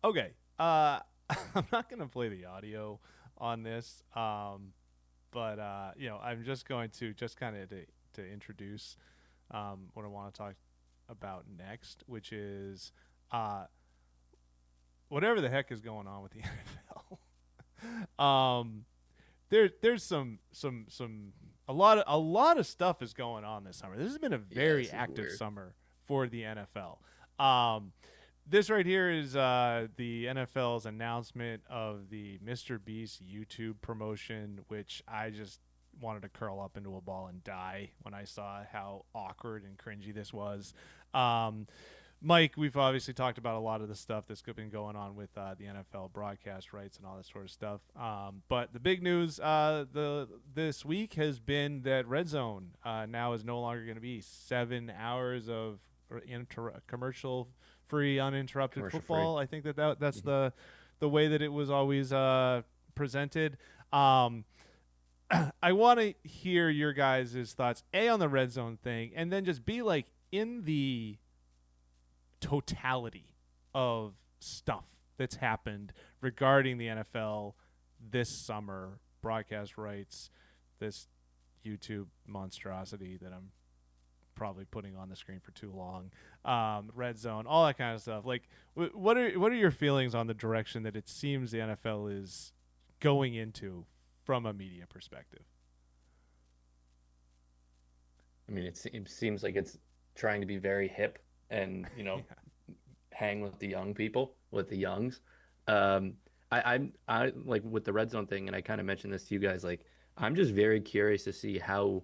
Okay. I'm not gonna play the audio on this. But I'm just going to just kind of to introduce what I want to talk about next, which is uh, whatever the heck is going on with the NFL. There's some a lot of stuff is going on this summer. This has been a Yeah, very this is active weird. summer for the NFL. This right here is the NFL's announcement of the Mr. Beast YouTube promotion, which I just wanted to curl up into a ball and die when I saw how awkward and cringy this was. Um, Mike, we've obviously talked about a lot of the stuff that's been going on with the NFL broadcast rights and all that sort of stuff. But the big news this week has been that RedZone now is no longer going to be 7 hours of commercial free, uninterrupted Commercial free. football. I think that's Mhm. the way that it was always presented. Um, I want to hear your guys' thoughts, A, on the red zone thing, and then just be like in the totality of stuff that's happened regarding the NFL this summer, broadcast rights, this YouTube monstrosity that I'm probably putting on the screen for too long, red zone, all that kind of stuff. Like, what are your feelings on the direction that it seems the NFL is going into from a media perspective? I mean, it seems like it's trying to be very hip and, Yeah. hang with the young people, with the youngs. Um, I like with the red zone thing, and I kind of mentioned this to you guys. Like, I'm just very curious to see how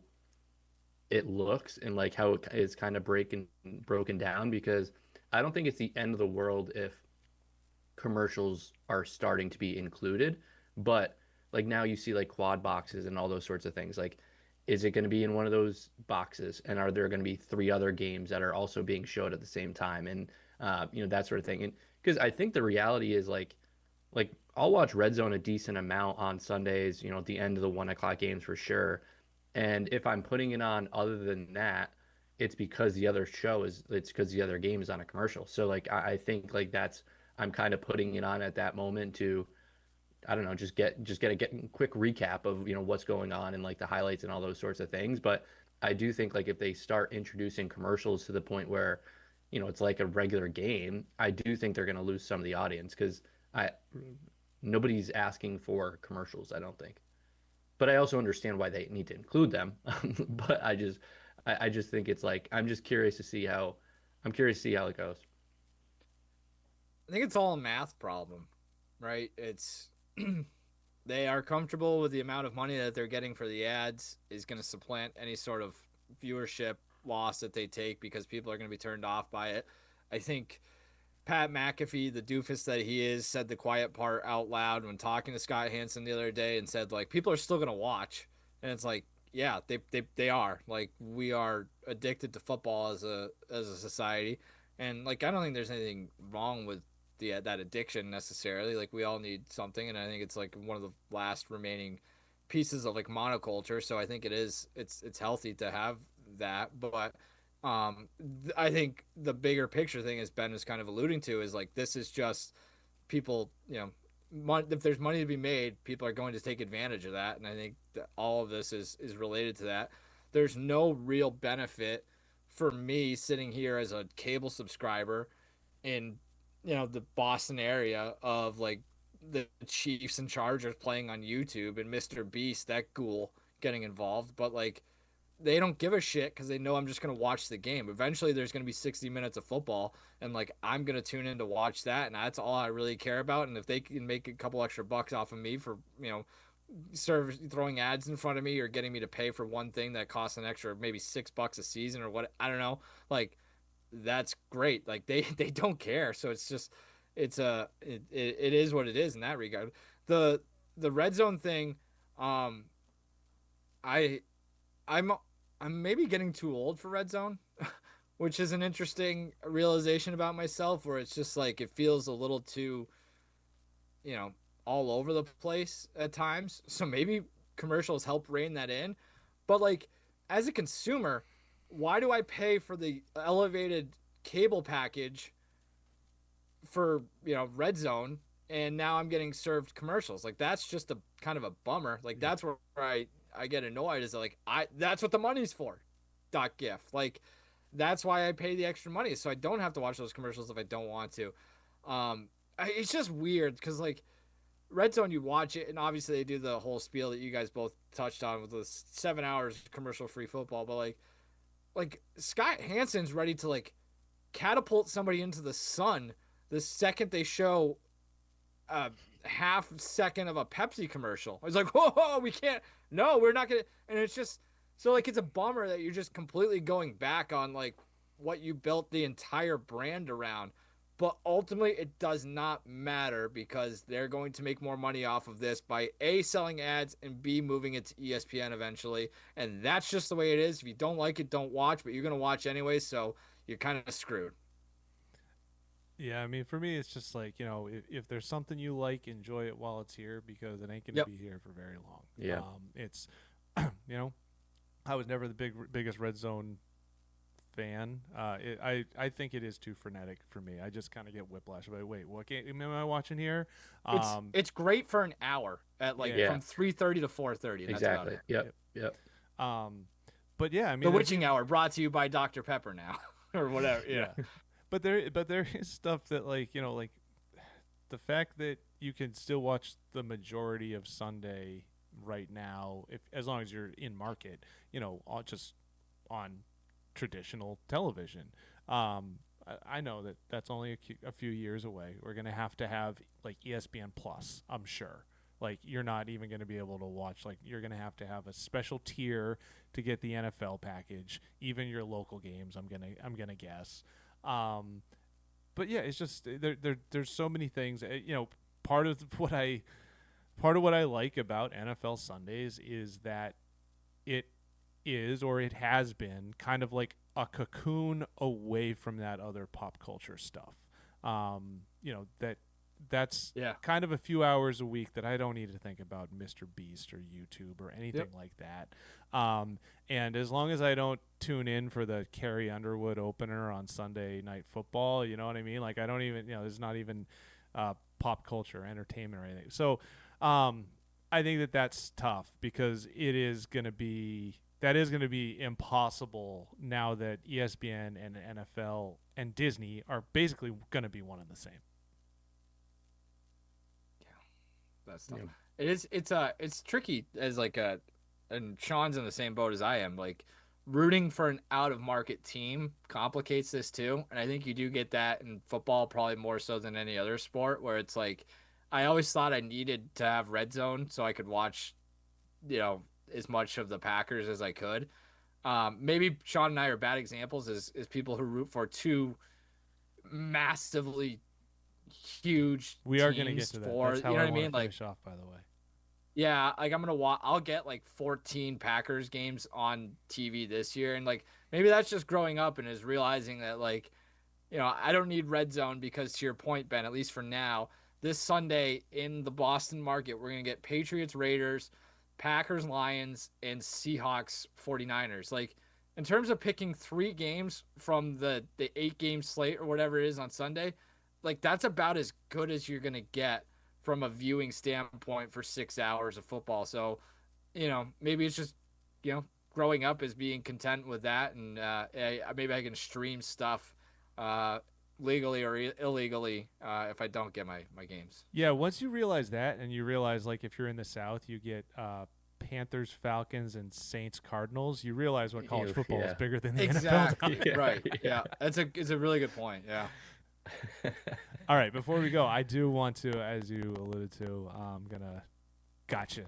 it looks and like how it is kind of breaking broken down because I don't think it's the end of the world if commercials are starting to be included. But like now you see like quad boxes and all those sorts of things. Like, is it going to be in one of those boxes? And are there going to be three other games that are also being showed at the same time? And that sort of thing. And because I think the reality is like I'll watch Red Zone a decent amount on Sundays, at the end of the 1 o'clock games for sure. And if I'm putting it on other than that, it's because the other game is on a commercial. So like I think like that's I'm kind of putting it on at that moment to I don't know, just get a quick recap of what's going on and like the highlights and all those sorts of things. But I do think like if they start introducing commercials to the point where it's like a regular game, I do think they're going to lose some of the audience because I nobody's asking for commercials. I don't think, but I also understand why they need to include them. But I just think it's like I'm curious to see how it goes. I think it's all a math problem, right? It's they are comfortable with the amount of money that they're getting for the ads is going to supplant any sort of viewership loss that they take because people are going to be turned off by it. I think Pat McAfee, the doofus that he is, said the quiet part out loud when talking to Scott Hansen the other day and said like people are still going to watch. And it's like, yeah, they are. Like we are addicted to football as a society. And like I don't think there's anything wrong with that addiction necessarily. Like we all need something, and I think it's like one of the last remaining pieces of like monoculture. So I think it's healthy to have that, but I think the bigger picture thing, as Ben was kind of alluding to, is like this is just people, if there's money to be made, people are going to take advantage of that, and I think that all of this is related to that. There's no real benefit for me sitting here as a cable subscriber in the Boston area of like the Chiefs and Chargers playing on YouTube and Mr. Beast, that ghoul, getting involved, but like they don't give a shit because they know I'm just going to watch the game. Eventually, there's going to be 60 minutes of football, and like I'm going to tune in to watch that, and that's all I really care about. And if they can make a couple extra bucks off of me for throwing ads in front of me or getting me to pay for one thing that costs an extra maybe $6 a season or what, I don't know, like that's great. Like they they don't care. So it's just it is what it is in that regard. The the red zone thing, um, I I'm I'm maybe getting too old for Red Zone, which is an interesting realization about myself where it's just like it feels a little too, you know, all over the place at times. So maybe commercials help rein that in. But like as a consumer, why do I pay for the elevated cable package for RedZone, and now I'm getting served commercials. Like that's just a kind of a bummer. Like Yeah. that's where I get annoyed is that, like I that's what the money's for. Dot gif. Like that's why I pay the extra money so I don't have to watch those commercials if I don't want to. It's just weird because like Red Zone, you watch it, and obviously they do the whole spiel that you guys both touched on with the 7 hours commercial free football. But like Scott Hansen's ready to like catapult somebody into the sun the second they show a half second of a Pepsi commercial. I was like, whoa, we can't. No, we're not gonna. And it's just so like it's a bummer that you're just completely going back on like what you built the entire brand around. But ultimately, it does not matter because they're going to make more money off of this by A, selling ads, and B, moving it to ESPN eventually. And that's just the way it is. If you don't like it, don't watch, but you're going to watch anyway, so you're kind of screwed. Yeah, I mean, for me, it's just like, if there's something you like, enjoy it while it's here because it ain't going to Yep. be here for very long. Yeah. It's, you know, I was never the biggest Red Zone fan. I think it is too frenetic for me. I just kind of get whiplash. Like, wait, what game am I watching here? It's great for an hour at like Yeah. from 3:30 to 4:30. And that's about Exactly. it. Yep. Yep. But yeah, I The mean, witching hour brought to you by Dr. Pepper now or whatever. Yeah. but there is stuff that like the fact that you can still watch the majority of Sunday right now, if as long as you're in market, just on traditional television. I know that that's only a few years away. We're gonna have to have like ESPN Plus, I'm sure. Like you're not even going to be able to watch. Like you're going to have a special tier to get the NFL package, even your local games. I'm gonna guess. Um, but yeah, it's just there's so many things. Part of what I part of what I like about NFL Sundays is that it is or it has been kind of like a cocoon away from that other pop culture stuff. That's Yeah. kind of a few hours a week that I don't need to think about Mr. Beast or YouTube or anything Yep. like that. And as long as I don't tune in for the Carrie Underwood opener on Sunday Night Football, you know what I mean? Like I don't even, there's not even pop culture, entertainment, or anything. So I think that that's tough because that is going to be impossible now that ESPN and NFL and Disney are basically going to be one and the same. That's tough. It is. It's tricky as like and Sean's in the same boat as I am. Like rooting for an out of market team complicates this too, and I think you do get that in football probably more so than any other sport where it's like I always thought I needed to have Red Zone so I could watch, as much of the Packers as I could. Maybe Sean and I are bad examples as people who root for two massively huge We are going to get teams to that. for That's how you know I what I want mean to like finish off, by the way. yeah, like I'm gonna watch. I'll get like 14 Packers games on TV this year, and like maybe that's just growing up and is realizing that like, I don't need Red Zone because to your point, Ben, at least for now, this Sunday in the Boston market, we're gonna get Patriots, Raiders, Packers, Lions, and Seahawks, 49ers. Like in terms of picking three games from the 8 game slate or whatever it is on Sunday, like that's about as good as you're gonna get from a viewing standpoint for 6 hours of football. So, maybe it's just, growing up as being content with that. And maybe I can stream stuff legally or illegally if I don't get my games. Yeah, once you realize that and you realize like if you're in the South, you get Panthers, Falcons, and Saints, Cardinals, you realize what college football is bigger than the Exactly. NFL. Yeah, Right. yeah. Yeah. It's a really good point. Yeah. All right, before we go, I do want to, as you alluded to, I'm gonna gotcha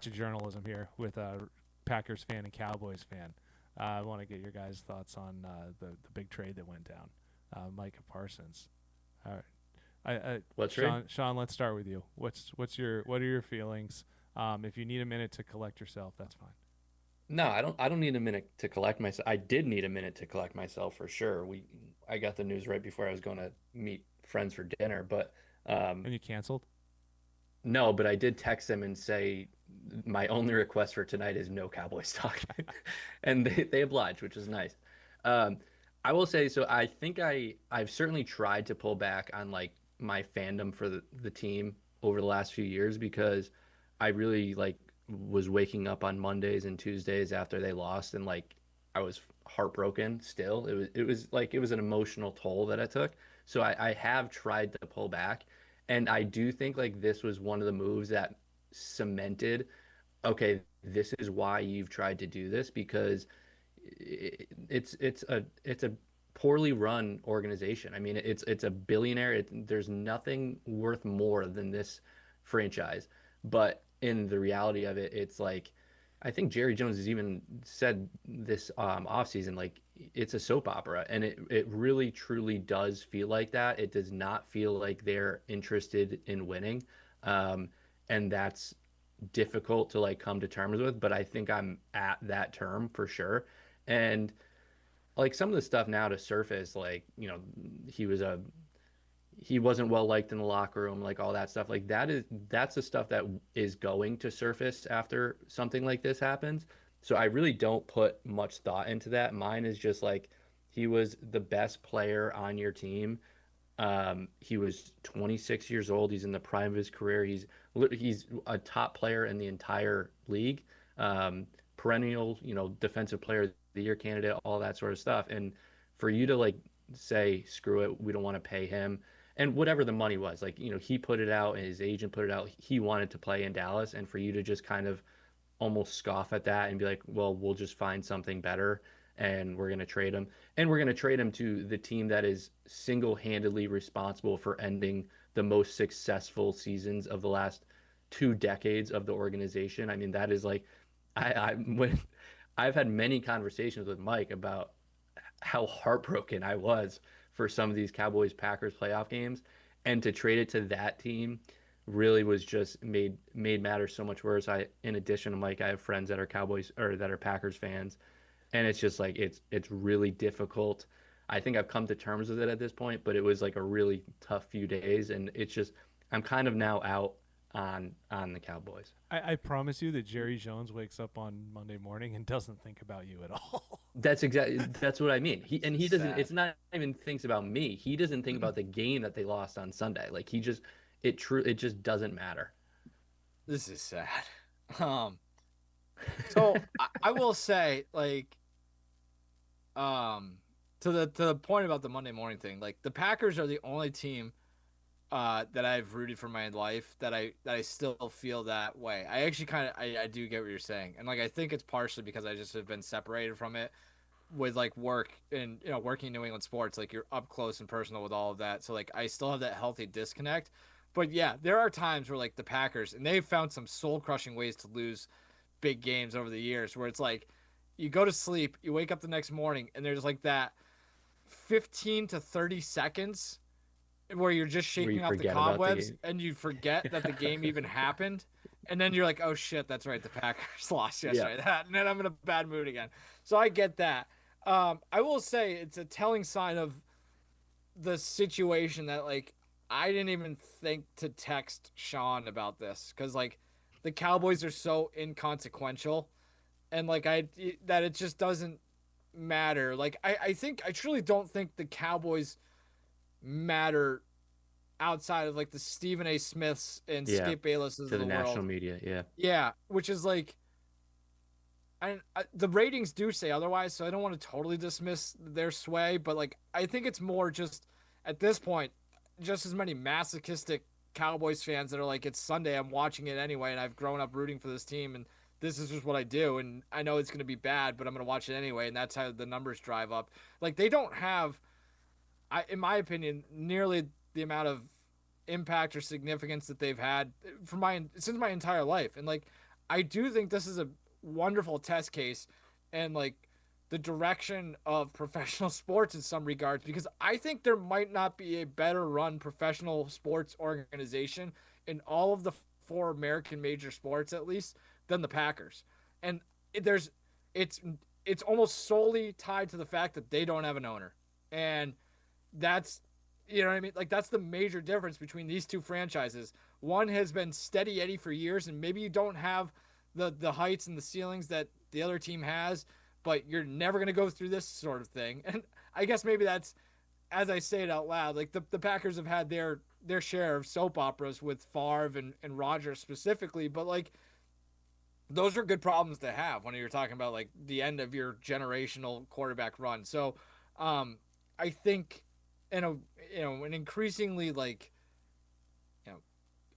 journalism here with a Packers fan and Cowboys fan. I want to get your guys' thoughts on the big trade that went down, Micah Parsons. All right, What Sean, trade? Sean, let's start with you. What are your feelings? If you need a minute to collect yourself, that's fine. No, I don't need a minute to collect myself. I did need a minute to collect myself for sure. I got the news right before I was going to meet friends for dinner, but And you canceled? no, but I did text them and say my only request for tonight is no Cowboys talk. And they obliged, which is nice. Um, I will say, so I think I've certainly tried to pull back on like my fandom for the team over the last few years because I really like was waking up on Mondays and Tuesdays after they lost and like I was heartbroken still. It was an emotional toll that I took. So I have tried to pull back. And I do think like this was one of the moves that cemented, okay, this is why you've tried to do this because it's a poorly run organization. I mean, it's a billionaire. There's nothing worth more than this franchise. But in the reality of it, it's like I think Jerry Jones has even said this offseason, like it's a soap opera, and it really truly does feel like that. It does not feel like they're interested in winning, um, and that's difficult to like come to terms with. But I think I'm at that term for sure, and like some of the stuff now to surface, like he was a he wasn't well liked in the locker room, like all that stuff. Like that's the stuff that is going to surface after something like this happens. So I really don't put much thought into that. Mine is just like he was the best player on your team. He was 26 years old. He's in the prime of his career. He's a top player in the entire league. Perennial, defensive player of the year candidate, all that sort of stuff. And for you to like say, screw it, we don't want to pay him, and whatever the money was, like he put it out, and his agent put it out. He wanted to play in Dallas, and for you to just kind of almost scoff at that and be like, well, we'll just find something better and we're going to trade him. And we're going to trade him to the team that is single-handedly responsible for ending the most successful seasons of the last 2 decades of the organization. I mean, that is like, when I've had many conversations with Mike about how heartbroken I was for some of these Cowboys Packers playoff games, and to trade it to that team really was just made matters so much worse. In addition to Mike, I have friends that are Cowboys or that are Packers fans, and it's just like it's really difficult. I think I've come to terms with it at this point, but it was like a really tough few days, and it's just I'm kind of now out on the Cowboys. I promise you that Jerry Jones wakes up on Monday morning and doesn't think about you at all. That's what I mean. He doesn't. Sad. It's not even thinks about me. He doesn't think about the game that they lost on Sunday. Like it just doesn't matter. This is sad. Um, so I will say, like, um, to the point about the Monday morning thing, like the Packers are the only team that I've rooted for my life that I still feel that way. I actually kind of I do get what you're saying, and like I think it's partially because I just have been separated from it with like work and working in New England sports. Like you're up close and personal with all of that, so like I still have that healthy disconnect. But yeah, there are times where like the Packers and they've found some soul crushing ways to lose big games over the years, where it's like you go to sleep, you wake up the next morning, and there's like that 15 to 30 seconds where you're just Where you shaking off the forget about the cobwebs game. and you forget that the game even happened. And then you're like, oh shit, that's right. The Packers lost Yeah. yesterday. And then I'm in a bad mood again. So I get that. I will say it's a telling sign of the situation that like I didn't even think to text Sean about this because like the Cowboys are so inconsequential and like that it just doesn't matter. Like I think I truly don't think the Cowboys matter outside of like the Stephen A. Smiths and Yeah. Skip Baylesses To of the the national world. media. Yeah. Yeah, which is like, and the ratings do say otherwise, so I don't want to totally dismiss their sway, but like I think it's more just at this point, just as many masochistic Cowboys fans that are like, it's Sunday, I'm watching it anyway, and I've grown up rooting for this team, and this is just what I do, and I know it's going to be bad, but I'm going to watch it anyway, and that's how the numbers drive up. Like they don't have in my opinion, nearly the amount of impact or significance that they've had for my since my entire life. And like, I do think this is a wonderful test case, and like the direction of professional sports in some regards, because I think there might not be a better run professional sports organization in all of the four American major sports, at least, than the Packers. And there's it's it's almost solely tied to the fact that they don't have an owner. And that's you know what I mean? Like that's the major difference between these two franchises. One has been steady Eddie for years, and maybe you don't have the heights and the ceilings that the other team has, but you're never gonna go through this sort of thing. And I guess maybe that's as I say it out loud, like the Packers have had their their share of soap operas with Favre and Rodgers specifically, but like those are good problems to have when you're talking about like the end of your generational quarterback run. So, I think in a an increasingly like you know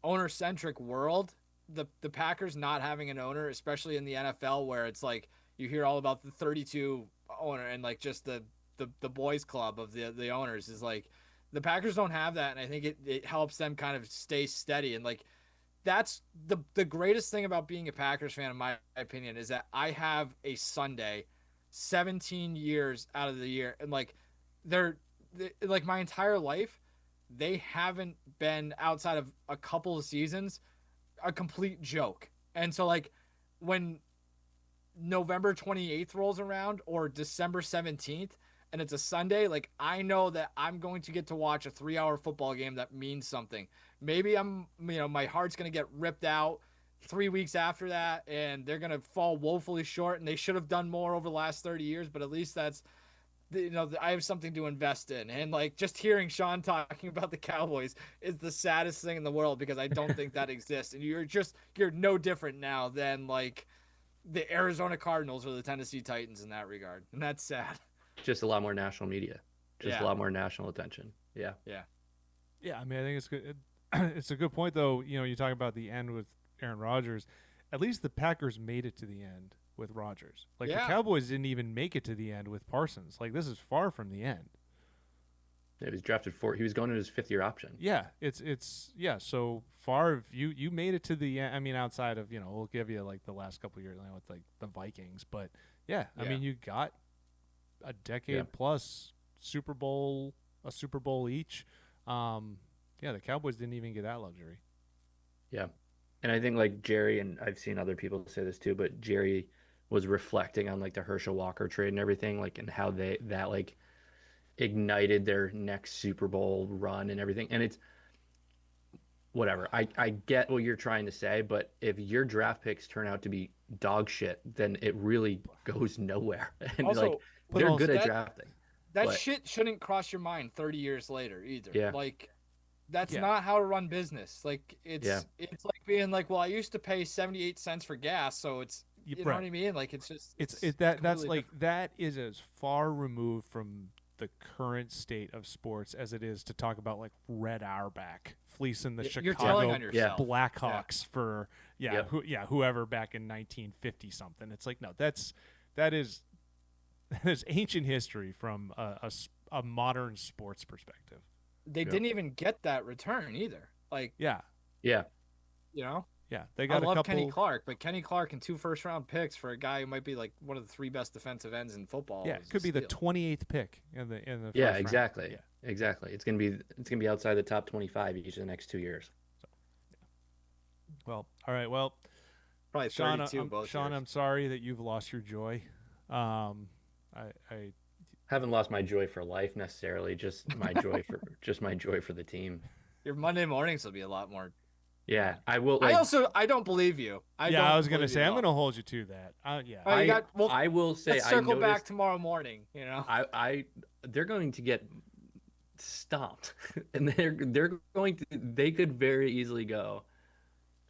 owner centric world, the Packers not having an owner, especially in the NFL where it's like you hear all about the 32 owner and like just the boys club of the owners is like the Packers don't have that, and I think it helps them kind of stay steady and like that's the greatest thing about being a Packers fan, in my opinion, is that I have a Sunday, 17 years out of the year, and like they're like my entire life, they haven't been outside of a couple of seasons a complete joke. And so like when November 28th rolls around or December 17th and it's a Sunday, like I know that I'm going to get to watch a 3-hour football game that means something. Maybe my heart's going to get ripped out 3 weeks after that and they're going to fall woefully short and they should have done more over the last 30 years, but at least that's, I have something to invest in. And like just hearing Sean talking about the Cowboys is the saddest thing in the world because I don't think that exists. And you're no different now than like the Arizona Cardinals or the Tennessee Titans in that regard. And that's sad. Just a lot more national media, just Yeah. a lot more national attention. Yeah. Yeah, I mean, I think it's good. It's a good point, though. You know, you talk about the end with Aaron Rodgers. At least the Packers made it to the end with Rodgers. Like the Cowboys didn't even make it to the end with Parsons. Like this is far from the end. He was drafted he was going to his 5th-year option. Yeah, it's so far. You made it to the end. I mean, outside of we'll give you like the last couple of years with like the Vikings, but yeah, I mean, you got a decade plus a Super Bowl each. The Cowboys didn't even get that luxury. Yeah. And I think like Jerry, and I've seen other people say this too, but Jerry was reflecting on like the Herschel Walker trade and everything, like and how that like ignited their next Super Bowl run and everything. And it's whatever. I get what you're trying to say, but if your draft picks turn out to be dog shit, then it really goes nowhere. And Also, like they're good at drafting. That shit shouldn't cross your mind 30 years later either. Yeah. Like that's not how to run business. Like it's like being like, well, I used to pay 78 cents for gas, so it's you know what I mean? Like it's just that's like that is as far removed from the current state of sports as it is to talk about like Red Auerbach fleecing the Chicago Blackhawks for whoever back in 1950 something. It's like no, that is ancient history from a modern sports perspective. They didn't even get that return either. Like they got. I love Kenny Clark, but Kenny Clark and 2 first-round picks for a guy who might be like one of the 3 best defensive ends in football. Yeah, it could be the 28th pick in the first round. Exactly. Yeah, exactly. It's gonna be outside the top 25 each of the next 2 years. So, well, all right. Well, probably 32. Sean, I'm sorry that you've lost your joy. I haven't lost my joy for life necessarily. Just my joy for the team. Your Monday mornings will be a lot more. Yeah, I will. I don't believe you. I was gonna say I'm gonna hold you to that. I will say. Let's circle back tomorrow morning. They're going to get stomped, and they're going to. They could very easily go,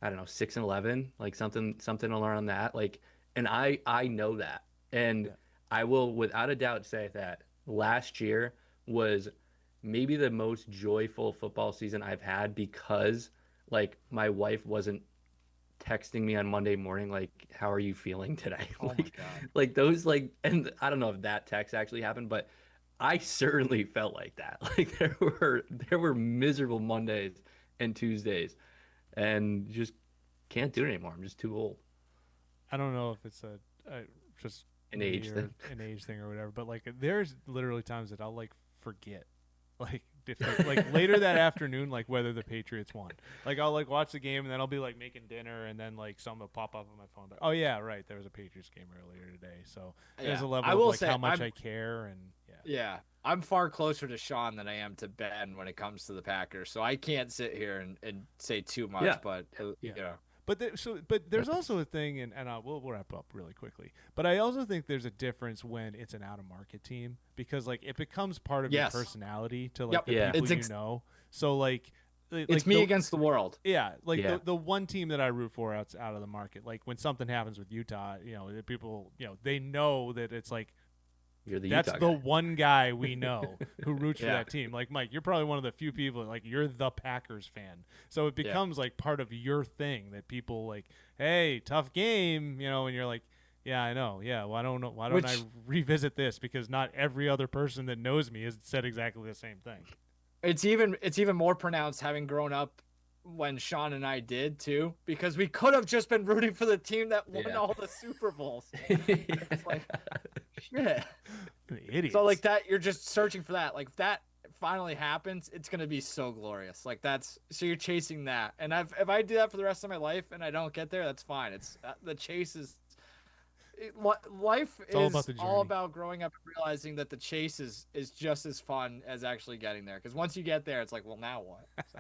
I don't know, 6-11, like something around that. Like, and I know that, and I will without a doubt say that last year was maybe the most joyful football season I've had because. Like my wife wasn't texting me on Monday morning like, how are you feeling today? Oh my God. Like those and I don't know if that text actually happened, but I certainly felt like that. Like there were miserable Mondays and Tuesdays and just can't do it anymore. I'm just too old. I don't know if it's just an age thing or whatever, but like there's literally times that I'll like forget like later that afternoon, like whether the Patriots won. Like I'll like watch the game and then I'll be like making dinner and then like something will pop up on my phone. Like, oh yeah, right, there was a Patriots game earlier today. So there's a level of like how much I care and yeah. I'm far closer to Sean than I am to Ben when it comes to the Packers. So I can't sit here and say too much, but But there's also a thing, and we'll wrap up really quickly. But I also think there's a difference when it's an out-of-market team because like it becomes part of your personality to like the people you know. So like It's me against the world. Yeah, like Yeah. the one team that I root for out of the market. Like when something happens with Utah, people, they know that it's like You're the that's Utah the guy. one guy we know who roots for Yeah. that team. Like Mike, you're probably one of the few people that, like, you're the Packers fan, so it becomes like part of your thing that people like, hey, tough game, and you're like, yeah, I know, yeah. Why don't I Which revisit this because not every other person that knows me has said exactly the same thing. it's even more pronounced having grown up when Sean and I did too, because we could have just been rooting for the team that won Yeah. all the Super Bowls. It's like shit. Idiots. So like that, you're just searching for that. Like if that finally happens, it's gonna be so glorious. Like so you're chasing that. And if I do that for the rest of my life and I don't get there, that's fine. It's the chase is. Life It's all about is the all journey. about growing up and realizing that the chase is just as fun as actually getting there. Because once you get there, it's like, well, now what? So